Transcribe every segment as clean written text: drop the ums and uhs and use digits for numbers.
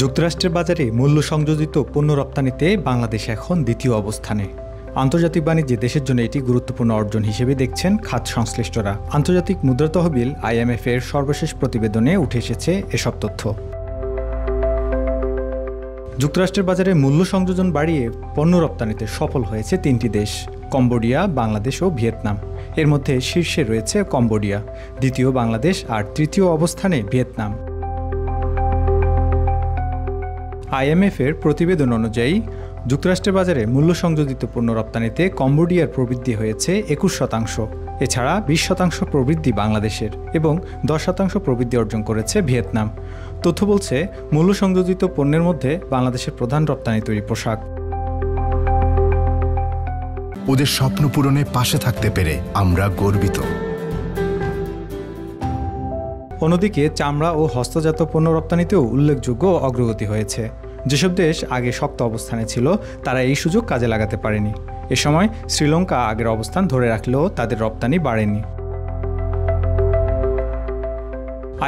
যুক্তরাষ্ট্রের বাজারে মূল্য সংযোজিত পণ্য রপ্তানিতে বাংলাদেশ এখন দ্বিতীয় অবস্থানে। আন্তর্জাতিক বাণিজ্যে দেশের জন্য এটি গুরুত্বপূর্ণ অর্জন হিসেবে দেখছেন খাত সংশ্লিষ্টরা। আন্তর্জাতিক মুদ্রা তহবিল IMF এর সর্বশেষ প্রতিবেদনে উঠে এসেছে এসব তথ্য। যুক্তরাষ্ট্রের বাজারে মূল্য সংযোজন বাড়িয়ে পণ্য রপ্তানিতে সফল হয়েছে তিনটি দেশ: কম্বোডিয়া, বাংলাদেশ ও ভিয়েতনাম। এর মধ্যে শীর্ষে রয়েছে কম্বোডিয়া, দ্বিতীয় বাংলাদেশ আর তৃতীয় অবস্থানে ভিয়েতনাম। IMF এর প্রতিবেদন অনুযায়ী যুক্তরাষ্ট্রের বাজারে মূল্য সংযোজিত পণ্য রপ্তানিতে কম্বোডিয়ার প্রবৃদ্ধি হয়েছে 21%। এছাড়া 20% প্রবৃদ্ধি বাংলাদেশের এবং 10% প্রবৃদ্ধি অর্জন করেছে ভিয়েতনাম। তথ্য বলছে, মূল্য সংযোজিত পণ্যের মধ্যে বাংলাদেশের প্রধান রপ্তানি তৈরি পোশাক। ওদের স্বপ্ন পূরণে পাশে থাকতে পেরে আমরা গর্বিত। অন্যদিকে চামড়া ও হস্তজাত পণ্য রপ্তানিতেও উল্লেখযোগ্য অগ্রগতি হয়েছে। যেসব দেশ আগে শক্ত অবস্থানে ছিল, তারা এই সুযোগ কাজে লাগাতে পারেনি। এ সময় শ্রীলঙ্কা আগের অবস্থান ধরে রাখলেও তাদের রপ্তানি বাড়েনি।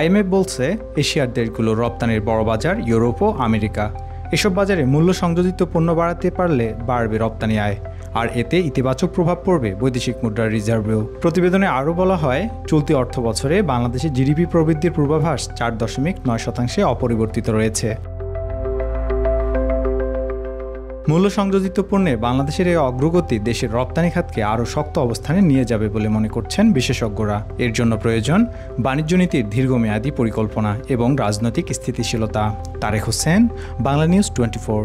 IMF বলছে, এশিয়ার দেশগুলোর রপ্তানির বড় বাজার ইউরোপ ও আমেরিকা। এসব বাজারে মূল্য সংযোজিত পণ্য বাড়াতে পারলে বাড়বে রপ্তানি আয়, আর এতে ইতিবাচক প্রভাব পড়বে বৈদেশিক মুদ্রার রিজার্ভেও। প্রতিবেদনে আরও বলা হয়, চলতি অর্থ বছরে বাংলাদেশের GDP প্রবৃদ্ধির পূর্বাভাস 4.9% অপরিবর্তিত রয়েছে। মূল্য সংযোজিত পণ্যে বাংলাদেশের এই অগ্রগতি দেশের রপ্তানি খাতকে আরও শক্ত অবস্থানে নিয়ে যাবে বলে মনে করছেন বিশেষজ্ঞরা। এর জন্য প্রয়োজন বাণিজ্য নীতির দীর্ঘমেয়াদী পরিকল্পনা এবং রাজনৈতিক স্থিতিশীলতা। তারেক হোসেন, বাংলা নিউজ 24।